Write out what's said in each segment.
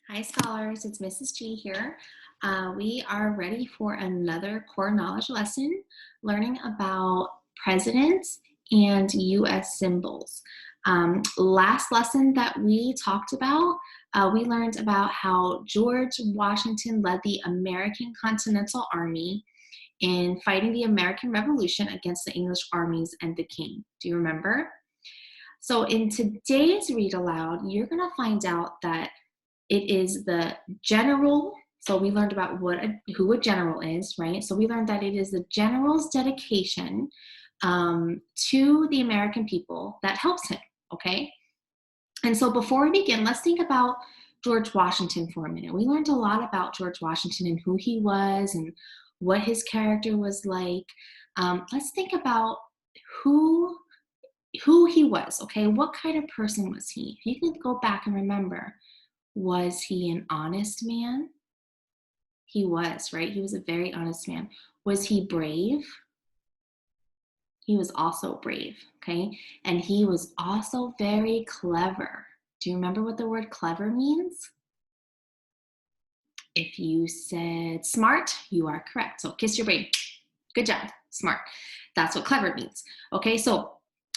Hi scholars, it's Mrs. G here. We are ready for another core knowledge lesson, learning about presidents and US symbols. Last lesson that we talked about, we learned about how George Washington led the American Continental Army in fighting the American Revolution against the English armies and the king. Do you remember? So in today's read aloud, you're gonna find out that it is the general. So we learned about who a general is, right? So we learned that it is the general's dedication to the American people that helps him, okay? And so before we begin, let's think about George Washington for a minute. We learned a lot about George Washington and who he was and what his character was like. Let's think about who he was, okay? What kind of person was he? If you can go back and remember, was he an honest man? He was, right? He was a very honest man. Was he brave? He was also brave, okay? And he was also very clever. Do you remember what the word clever means? If you said smart, you are correct. So kiss your brain. Good job, smart. That's what clever means. Okay, so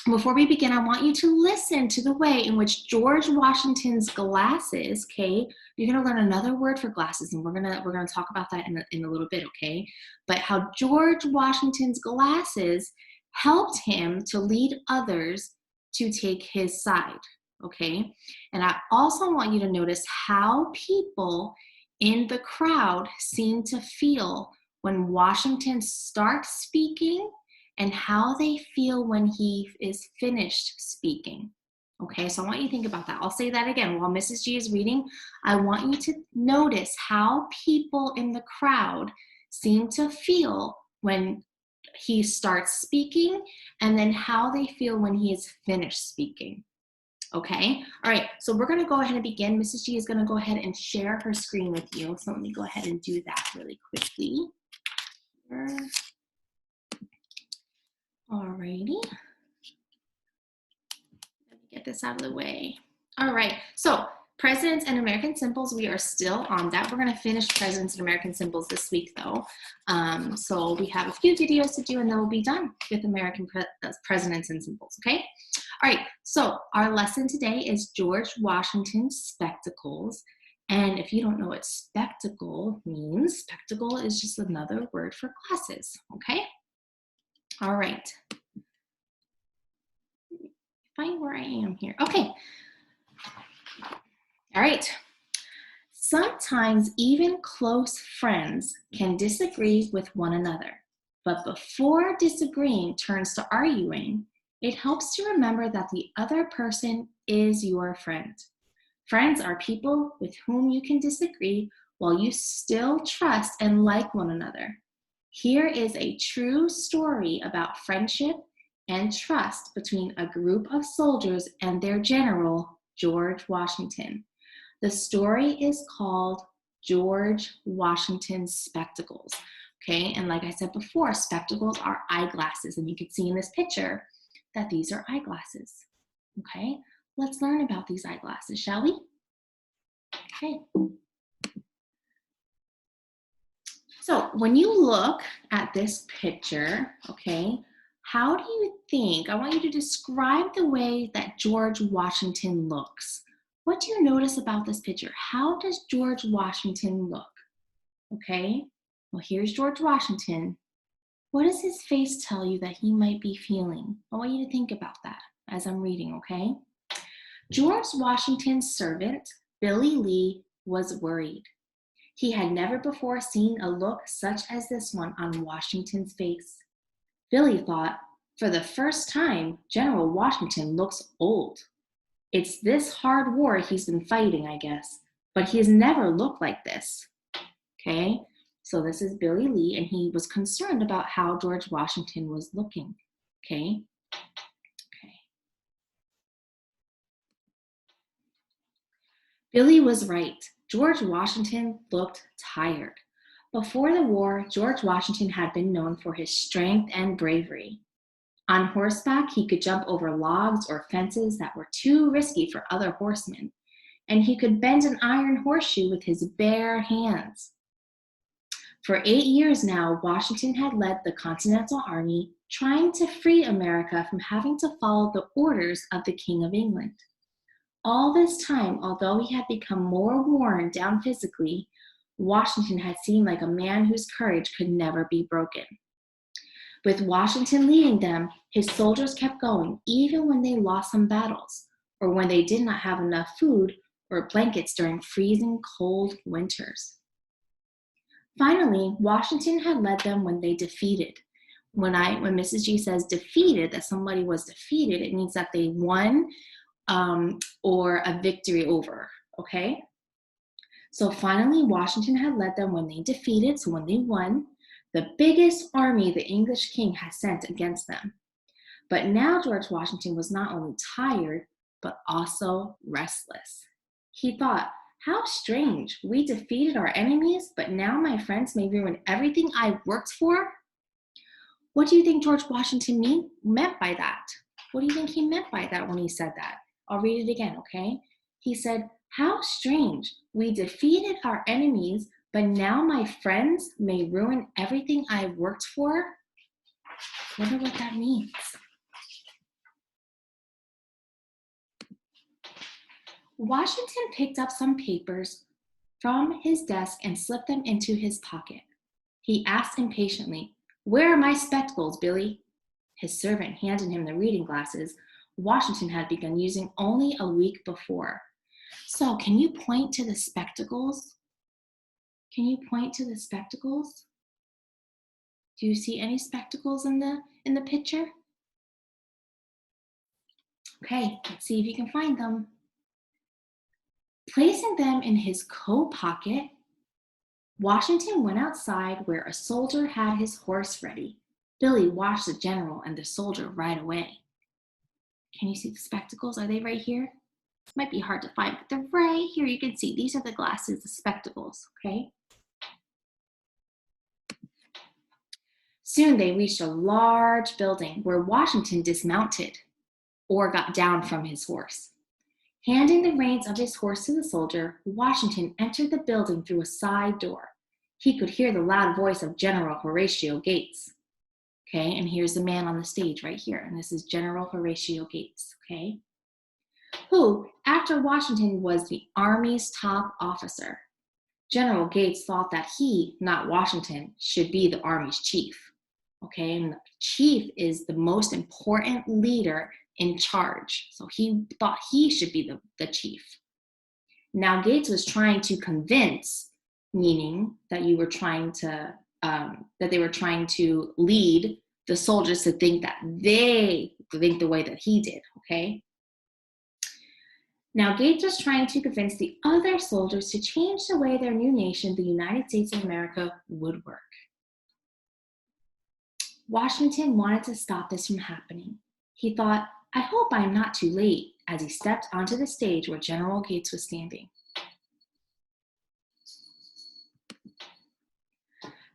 before we begin, I want you to listen to the way in which George Washington's glasses, okay, you're gonna learn another word for glasses, and we're gonna talk about that in a little bit, okay? But how George Washington's glasses helped him to lead others to take his side, okay? And I also want you to notice how people in the crowd seem to feel when Washington starts speaking and how they feel when he is finished speaking. Okay, so I want you to think about that. I'll say that again. While Mrs. G is reading, I want you to notice how people in the crowd seem to feel when he starts speaking and then how they feel when he is finished speaking. Okay, all right, so we're gonna go ahead and begin. Mrs. G is gonna go ahead and share her screen with you. So let me go ahead and do that really quickly. All righty. Let me get this out of the way. All right, so presidents and American symbols, we are still on that. We're gonna finish presidents and American symbols this week though. So we have a few videos to do and then we'll be done with American presidents and symbols, okay? All right, so our lesson today is George Washington's spectacles. And if you don't know what spectacle means, spectacle is just another word for glasses, okay? All right. Find where I am here. Okay. All right. Sometimes even close friends can disagree with one another, but before disagreeing turns to arguing, it helps to remember that the other person is your friend. Friends are people with whom you can disagree while you still trust and like one another. Here is a true story about friendship and trust between a group of soldiers and their general, George Washington. The story is called George Washington's Spectacles. Okay, and like I said before, spectacles are eyeglasses, and you can see in this picture that these are eyeglasses. Okay, let's learn about these eyeglasses, shall we? Okay. So when you look at this picture, okay, how do you think, I want you to describe the way that George Washington looks. What do you notice about this picture? How does George Washington look? Okay, well, here's George Washington. What does his face tell you that he might be feeling? I want you to think about that as I'm reading, okay? George Washington's servant, Billy Lee, was worried. He had never before seen a look such as this one on Washington's face. Billy thought, for the first time, General Washington looks old. It's this hard war he's been fighting, I guess, but he has never looked like this. Okay, so this is Billy Lee, and he was concerned about how George Washington was looking. Okay. Billy was right. George Washington looked tired. Before the war, George Washington had been known for his strength and bravery. On horseback, he could jump over logs or fences that were too risky for other horsemen. and he could bend an iron horseshoe with his bare hands. For 8 years now, Washington had led the Continental Army, trying to free America from having to follow the orders of the King of England. All this time, although he had become more worn down physically, Washington had seemed like a man whose courage could never be broken. With Washington leading them, his soldiers kept going even when they lost some battles, or when they did not have enough food or blankets during freezing cold winters. Finally, Washington had led them when they defeated. When Mrs. G says defeated, that somebody was defeated, it means that they won or a victory over, okay? So finally, Washington had led them when they defeated, so when they won, the biggest army the English king had sent against them. But now George Washington was not only tired, but also restless. He thought, how strange, we defeated our enemies, but now my friends may ruin everything I've worked for? What do you think George Washington meant by that? What do you think he meant by that when he said that? I'll read it again, okay? He said, how strange, we defeated our enemies, but now my friends may ruin everything I've worked for? Wonder what that means. Washington picked up some papers from his desk and slipped them into his pocket. He asked impatiently, where are my spectacles, Billy? His servant handed him the reading glasses Washington had begun using only a week before. So, can you point to the spectacles? Can you point to the spectacles? Do you see any spectacles in the picture? Okay, let's see if you can find them. Placing them in his coat pocket, Washington went outside where a soldier had his horse ready. Billy watched the general and the soldier right away. Can you see the spectacles? Are they right here? Might be hard to find, but they're right here. You can see these are the glasses, the spectacles, okay? Soon they reached a large building where Washington dismounted or got down from his horse. Handing the reins of his horse to the soldier, Washington entered the building through a side door. He could hear the loud voice of General Horatio Gates. Okay, and here's the man on the stage right here, and this is General Horatio Gates, okay? Who, after Washington, was the Army's top officer. General Gates thought that he, not Washington, should be the Army's chief, okay? And the chief is the most important leader in charge. So he thought he should be the chief. Now Gates was trying to convince, meaning that they were trying to lead the soldiers to think that they think the way that he did, okay? Now Gates was trying to convince the other soldiers to change the way their new nation, the United States of America, would work. Washington wanted to stop this from happening. He thought, I hope I am not too late, as he stepped onto the stage where General Gates was standing.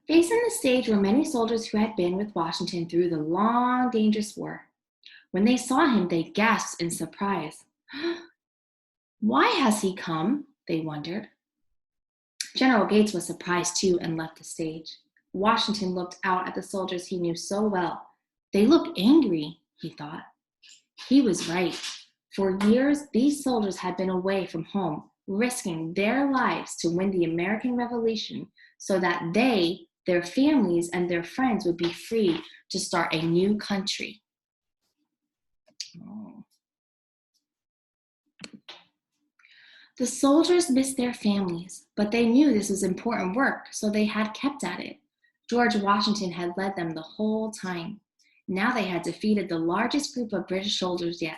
Facing the stage were many soldiers who had been with Washington through the long, dangerous war. When they saw him, they gasped in surprise. Why has he come? They wondered. General Gates was surprised too and left the stage. Washington looked out at the soldiers he knew so well. They look angry, he thought. He was right. For years, these soldiers had been away from home, risking their lives to win the American Revolution so that they, their families, and their friends would be free to start a new country. Oh. The soldiers missed their families, but they knew this was important work, so they had kept at it. George Washington had led them the whole time. Now they had defeated the largest group of British soldiers yet.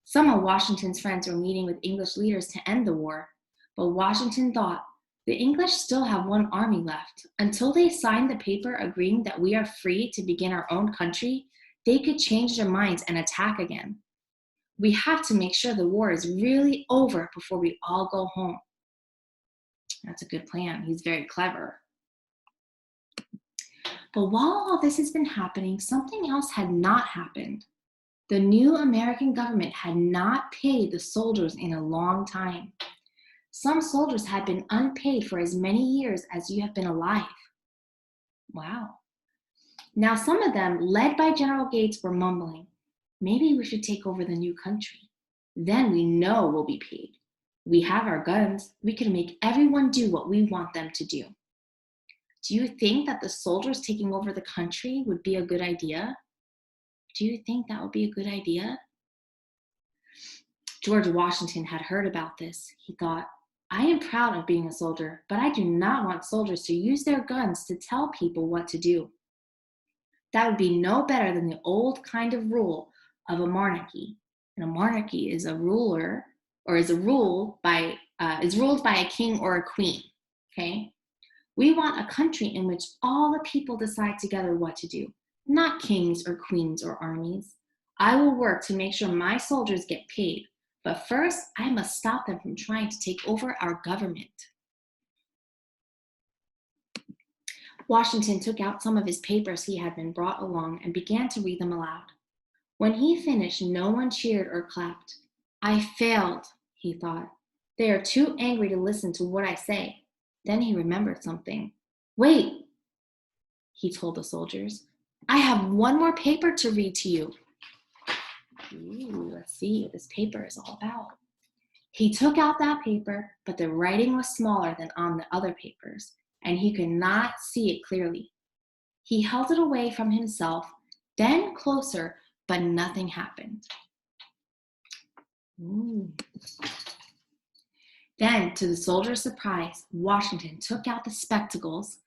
Some of Washington's friends were meeting with English leaders to end the war, but Washington thought, the English still have one army left. Until they sign the paper agreeing that we are free to begin our own country, they could change their minds and attack again. We have to make sure the war is really over before we all go home. That's a good plan. He's very clever. But while all this has been happening, something else had not happened. The new American government had not paid the soldiers in a long time. Some soldiers had been unpaid for as many years as you have been alive. Wow. Now some of them, led by General Gates, were mumbling, maybe we should take over the new country. Then we know we'll be paid. We have our guns. We can make everyone do what we want them to do. Do you think that the soldiers taking over the country would be a good idea? Do you think that would be a good idea? George Washington had heard about this. He thought, I am proud of being a soldier, but I do not want soldiers to use their guns to tell people what to do. That would be no better than the old kind of rule of a monarchy. And a monarchy is a ruler, or is ruled by a king or a queen. Okay? We want a country in which all the people decide together what to do, not kings or queens or armies. I will work to make sure my soldiers get paid, but first I must stop them from trying to take over our government. Washington took out some of his papers he had been brought along and began to read them aloud. When he finished, no one cheered or clapped. I failed, he thought. They are too angry to listen to what I say. Then he remembered something. Wait, he told the soldiers. I have one more paper to read to you. Ooh, let's see what this paper is all about. He took out that paper, but the writing was smaller than on the other papers, and he could not see it clearly. He held it away from himself, then closer, but nothing happened. Ooh. Then, to the soldiers' surprise, Washington took out the spectacles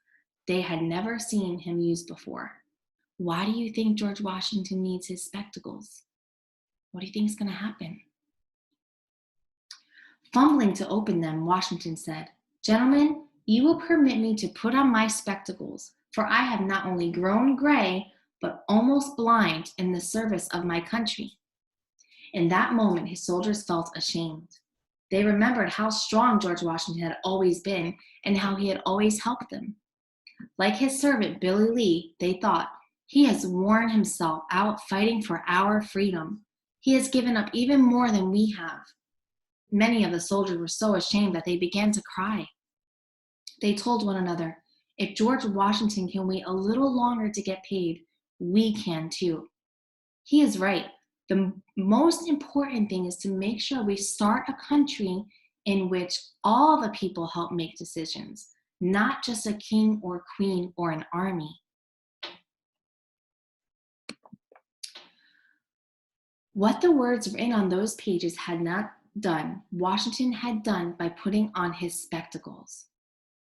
they had never seen him use before. Why do you think George Washington needs his spectacles? What do you think is going to happen? Fumbling to open them, Washington said, Gentlemen, you will permit me to put on my spectacles, for I have not only grown gray, but almost blind in the service of my country. In that moment, his soldiers felt ashamed. They remembered how strong George Washington had always been and how he had always helped them. Like his servant, Billy Lee, they thought, he has worn himself out fighting for our freedom. He has given up even more than we have. Many of the soldiers were so ashamed that they began to cry. They told one another, if George Washington can wait a little longer to get paid, we can too. He is right. The most important thing is to make sure we start a country in which all the people help make decisions, not just a king or queen or an army. What the words written on those pages had not done, Washington had done by putting on his spectacles.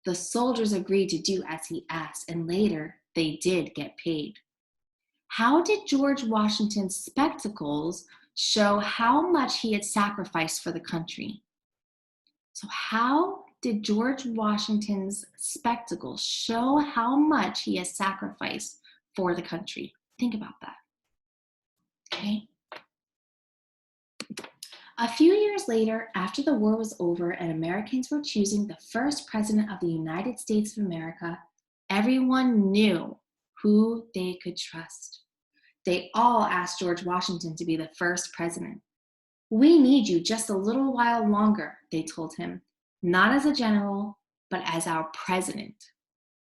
The soldiers agreed to do as he asked, and later they did get paid. How did George Washington's spectacles show how much he had sacrificed for the country? So how did George Washington's spectacles show how much he has sacrificed for the country? Think about that. Okay. A few years later, after the war was over and Americans were choosing the first president of the United States of America, everyone knew who they could trust. They all asked George Washington to be the first president. We need you just a little while longer, they told him, not as a general, but as our president.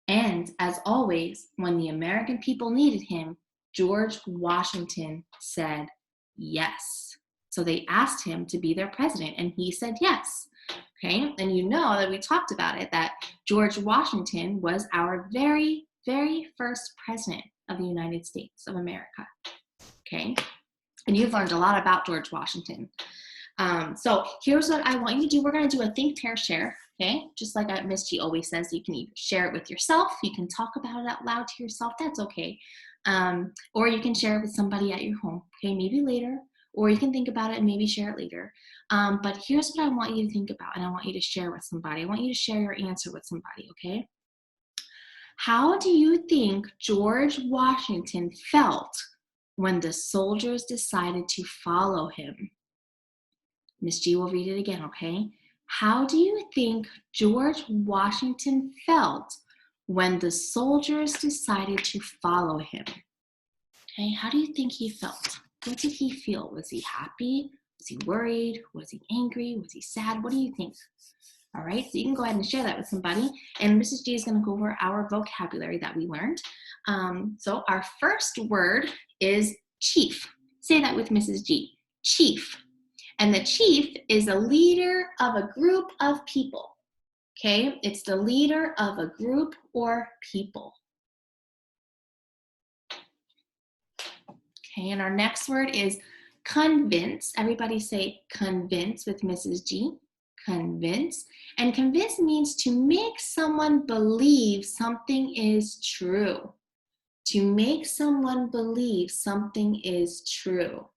And as always, when the American people needed him, George Washington said yes. So they asked him to be their president, and he said yes. Okay, and you know that we talked about it, that George Washington was our very, very first president of the United States of America. Okay, and you've learned a lot about George Washington. So here's what I want you to do. We're going to do a think, pair, share. Okay, just like Miss G always says, you can either share it with yourself, you can talk about it out loud to yourself, that's okay. Or you can share it with somebody at your home, okay, maybe later, or you can think about it and maybe share it later. But here's what I want you to think about, and I want you to share with somebody. I want you to share your answer with somebody, okay? How do you think George Washington felt when the soldiers decided to follow him? Miss G will read it again, okay? How do you think George Washington felt when the soldiers decided to follow him? Okay, how do you think he felt? What did he feel? Was he happy? Was he worried? Was he angry? Was he sad? What do you think? All right, so you can go ahead and share that with somebody. And Mrs. G is going to go over our vocabulary that we learned. So our first word is chief. Say that with Mrs. G. Chief. And the chief is a leader of a group of people. Okay, it's the leader of a group or people. Okay, and our next word is convince. Everybody say convince with Mrs. G. Convince. And convince means to make someone believe something is true. To make someone believe something is true.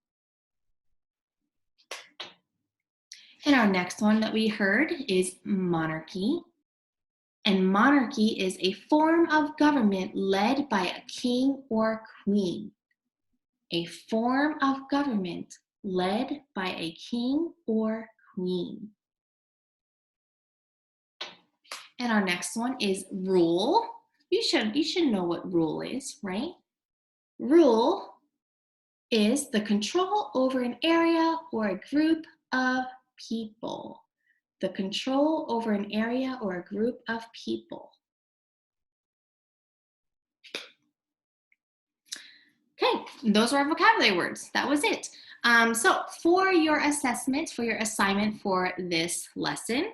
And our next one that we heard is monarchy. And monarchy is a form of government led by a king or queen. A form of government led by a king or queen. And our next one is rule. You should know what rule is, right? Rule is the control over an area or a group of people. The control over an area or a group of people. Okay, those were our vocabulary words. That was it. So for your assessment, for your assignment for this lesson,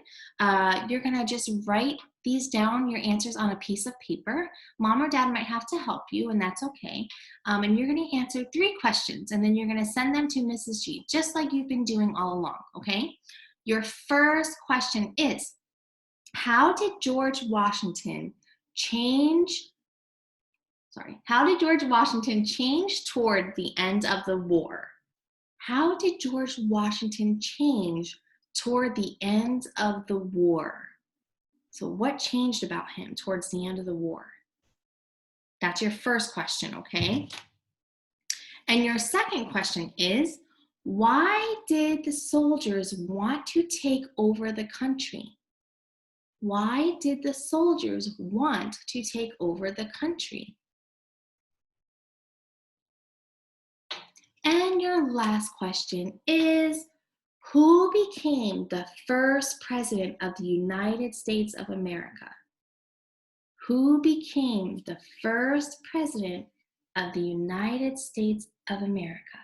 you're gonna just write these down, your answers on a piece of paper. Mom or dad might have to help you, and that's okay. And you're gonna answer 3 questions, and then you're gonna send them to Mrs. G, just like you've been doing all along, okay? Your first question is, how did George Washington change toward the end of the war? How did George Washington change toward the end of the war? So what changed about him towards the end of the war? That's your first question, okay? And your second question is, why did the soldiers want to take over the country? Why did the soldiers want to take over the country? And your last question is, who became the first president of the United States of America? Who became the first president of the United States of America?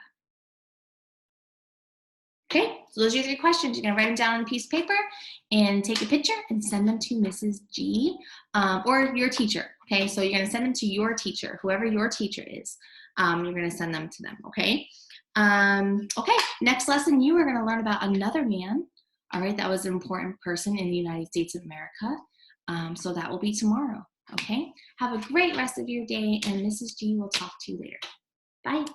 Okay, so those are your 3 questions. You're gonna write them down on a piece of paper and take a picture and send them to Mrs. G or your teacher, okay? So you're gonna send them to your teacher, whoever your teacher is. You're gonna send them to them, okay? Okay, next lesson, you are gonna learn about another man, all right, that was an important person in the United States of America. So that will be tomorrow, okay? Have a great rest of your day, and Mrs. G will talk to you later. Bye.